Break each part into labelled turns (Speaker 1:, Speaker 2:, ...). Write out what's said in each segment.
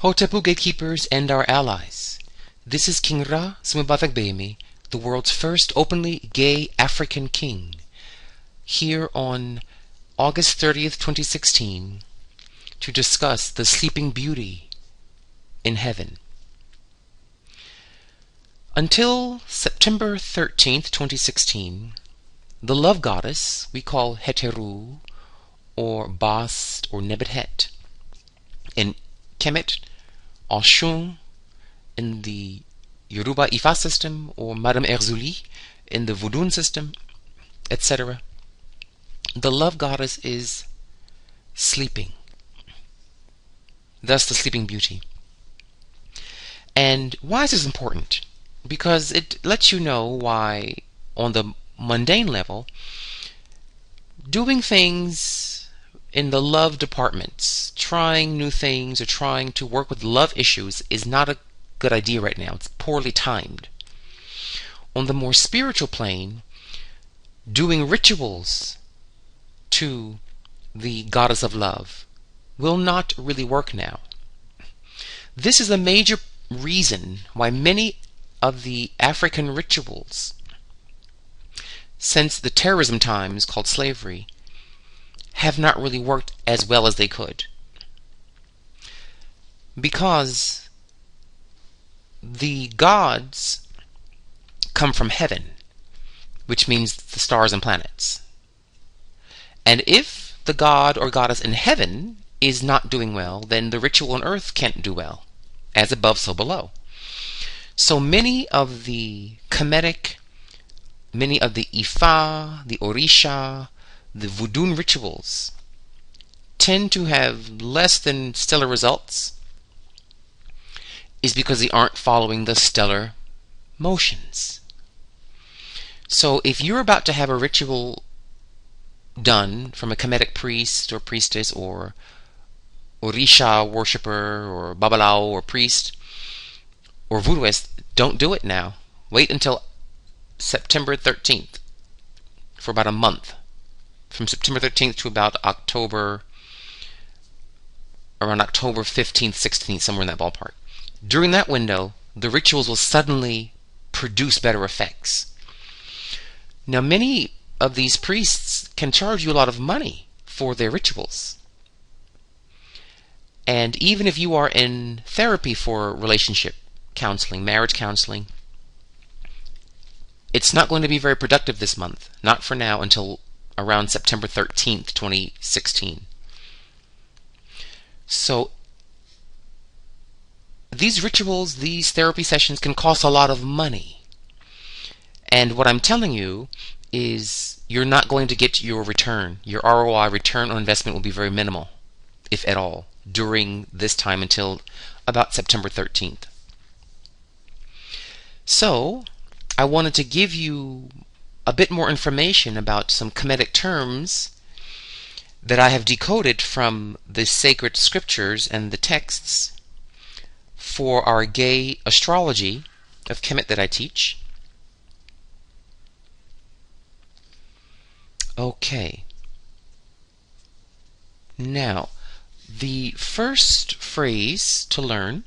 Speaker 1: Hotepu gatekeepers and our allies. This is King Ra Sumubafagbemi, the world's first openly gay African king, here on August 30th, 2016, to discuss the Sleeping Beauty in heaven. Until September 13th, 2016, the love goddess we call Heteru, or Bast, or Nebethet, in Kemet, Oshun, in the Yoruba Ifa system, or Madame Erzuli in the Vodun system, etc. The love goddess is sleeping. Thus the Sleeping Beauty. And why is this important? Because it lets you know why, on the mundane level, doing things in the love departments, trying new things or trying to work with love issues is not a good idea right now. It's poorly timed. On the more spiritual plane, doing rituals to the goddess of love will not really work now. This is a major reason why many of the African rituals, since the terrorism times called slavery, have not really worked as well as they could. Because the gods come from heaven, which means the stars and planets. And if the god or goddess in heaven is not doing well, then the ritual on earth can't do well. As above, so below. So many of the Kemetic, many of the Ifa, the Orisha, the Vodun rituals tend to have less than stellar results, is because they aren't following the stellar motions. So if you're about to have a ritual done from a Kemetic priest or priestess or Orisha worshipper or Babalao or priest or voodooist, don't do it now. Wait until September 13th for about a month. From September 13th to about around October 15th, 16th, somewhere in that ballpark. During that window, the rituals will suddenly produce better effects. Now, many of these priests can charge you a lot of money for their rituals. And even if you are in therapy for relationship counseling, marriage counseling, it's not going to be very productive this month. Not for now, until around September 13th, 2016. So these rituals, these therapy sessions can cost a lot of money. And what I'm telling you is you're not going to get your return. Your ROI, return on investment, will be very minimal, if at all, during this time until about September 13th. So I wanted to give you a bit more information about some Kemetic terms that I have decoded from the sacred scriptures and the texts for our gay astrology of Kemet that I teach. Okay. Now, the first phrase to learn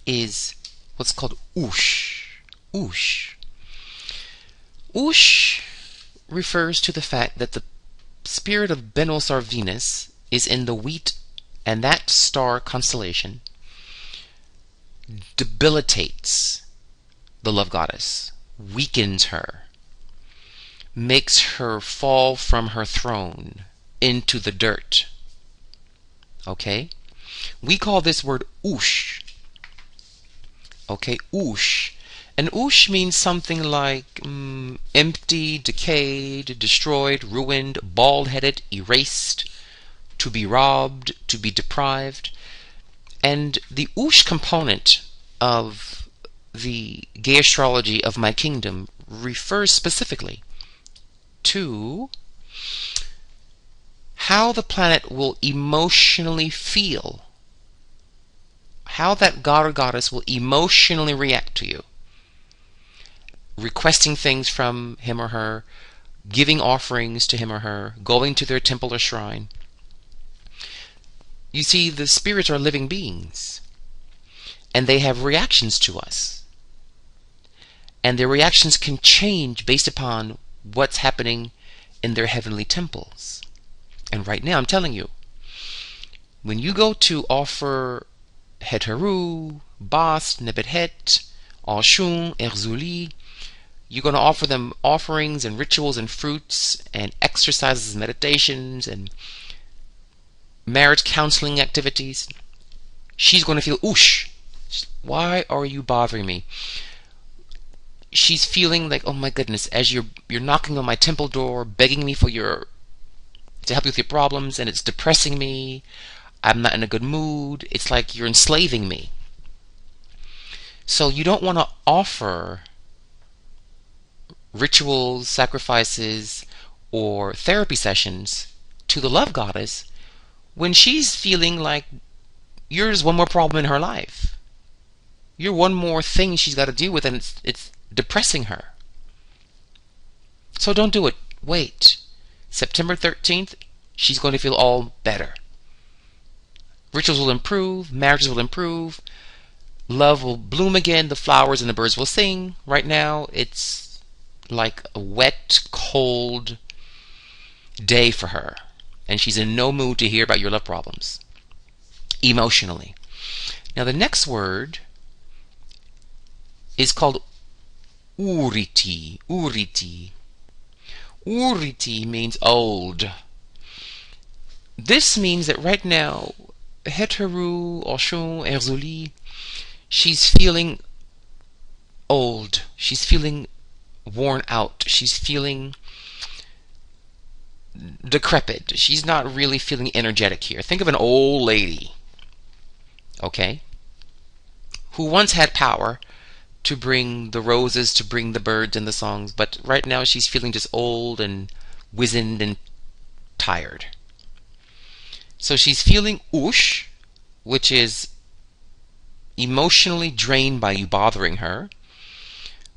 Speaker 1: is what's called Ush. Ush. Ush refers to the fact that the spirit of Benos, or Venus, is in the wheat, and that star constellation debilitates the love goddess, weakens her, makes her fall from her throne into the dirt. Okay? We call this word Ush. Okay, Ush. And Ush means something like empty, decayed, destroyed, ruined, bald-headed, erased, to be robbed, to be deprived. And the Ush component of the gay astrology of my kingdom refers specifically to how the planet will emotionally feel, how that god or goddess will emotionally react to you, requesting things from him or her, giving offerings to him or her, going to their temple or shrine. You see, the spirits are living beings, and they have reactions to us. And their reactions can change based upon what's happening in their heavenly temples. And right now, I'm telling you, when you go to offer Het Heru, Bast, Nebet-Het, Oshun, Erzuli, you're going to offer them offerings and rituals and fruits and exercises and meditations and marriage counseling activities. She's going to feel, oosh, why are you bothering me? She's feeling like, oh my goodness, as you're knocking on my temple door, begging me to help you with your problems, and it's depressing me. I'm not in a good mood. It's like you're enslaving me. So you don't want to offer rituals, sacrifices, or therapy sessions to the love goddess when she's feeling like you're just one more problem in her life. You're one more thing she's got to deal with, and it's depressing her. So don't do it. Wait. September 13th, she's going to feel all better. Rituals will improve, marriages will improve, love will bloom again, the flowers and the birds will sing. Right now, it's like a wet, cold day for her, and she's in no mood to hear about your love problems emotionally. Now, the next word is called Uriti. Uriti. Uriti means old. This means that right now, Het Heru, Oshun, Erzuli, she's feeling old. She's feeling worn out. She's feeling decrepit. She's not really feeling energetic here. Think of an old lady, okay, who once had power to bring the roses, to bring the birds and the songs, but right now she's feeling just old and wizened and tired. So she's feeling ush, which is emotionally drained by you bothering her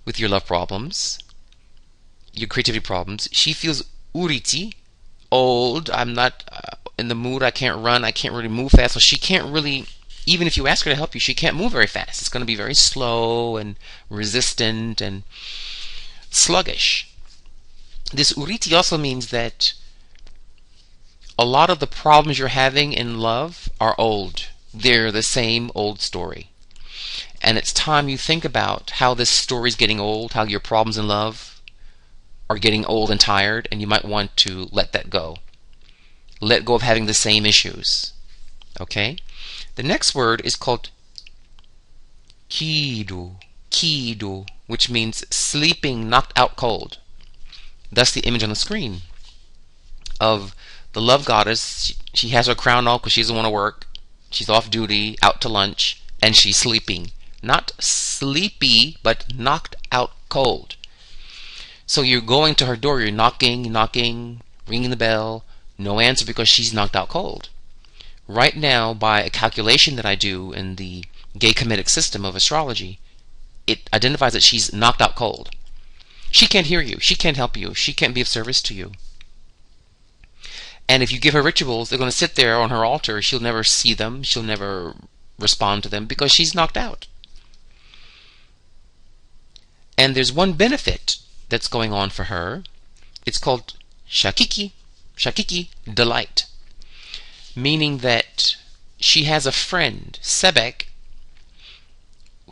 Speaker 1: with your love problems, your creativity problems. She feels uriti, old. I'm not in the mood. I can't run. I can't really move fast. So she can't really, even if you ask her to help you, she can't move very fast. It's going to be very slow and resistant and sluggish. This uriti also means that a lot of the problems you're having in love are old. They're the same old story. And it's time you think about how this story's getting old, how your problems in love are getting old and tired, and you might want to let that go. Let go of having the same issues. Okay? The next word is called Kidu. Kidu, which means sleeping, knocked out cold. That's the image on the screen of the love goddess. She has her crown off because she doesn't want to work. She's off duty, out to lunch, and she's sleeping. Not sleepy, but knocked out cold. So you're going to her door, you're knocking, ringing the bell, no answer because she's knocked out cold. Right now, by a calculation that I do in the gay Kemetic system of astrology, it identifies that she's knocked out cold. She can't hear you. She can't help you. She can't be of service to you. And if you give her rituals, they're going to sit there on her altar. She'll never see them. She'll never respond to them because she's knocked out. And there's one benefit that's going on for her. It's called Shakiki. Shakiki, delight. Meaning that she has a friend, Sebek,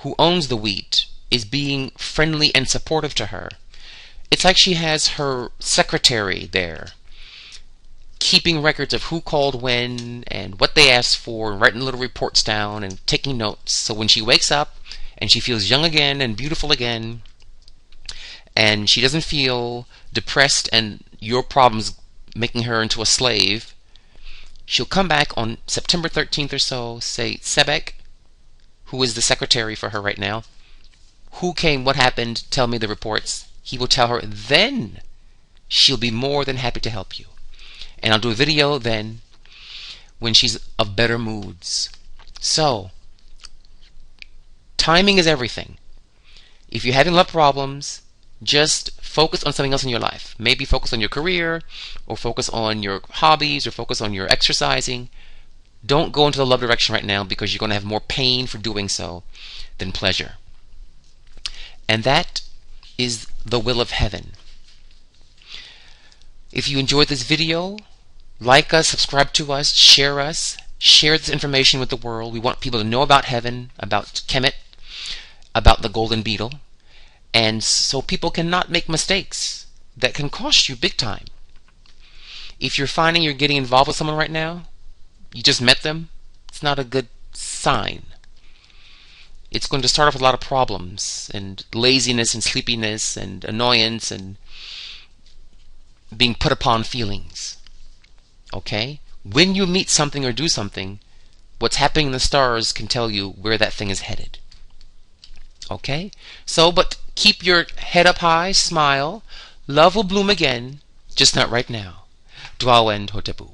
Speaker 1: who owns the wheat, is being friendly and supportive to her. It's like she has her secretary there, keeping records of who called when and what they asked for, and writing little reports down and taking notes. So when she wakes up and she feels young again and beautiful again, and she doesn't feel depressed and your problems making her into a slave, she'll come back on September 13th or so, say, Sebek, who is the secretary for her right now, who came, what happened, tell me the reports. He will tell her, then she'll be more than happy to help you. And I'll do a video then when she's of better moods. So, timing is everything. If you're having love problems, just focus on something else in your life. Maybe focus on your career, or focus on your hobbies, or focus on your exercising. Don't go into the love direction right now, because you're going to have more pain for doing so than pleasure. And that is the will of heaven. If you enjoyed this video, like us, subscribe to us, share this information with the world. We want people to know about heaven, about Kemet, about the golden beetle, and so people cannot make mistakes that can cost you big time. If you're finding you're getting involved with someone right now, you just met them, it's not a good sign. It's going to start off with a lot of problems and laziness and sleepiness and annoyance and being put upon feelings. Okay? When you meet something or do something, what's happening in the stars can tell you where that thing is headed. Okay? So, but keep your head up high, smile. Love will bloom again, just not right now. Dwawen Hotepu.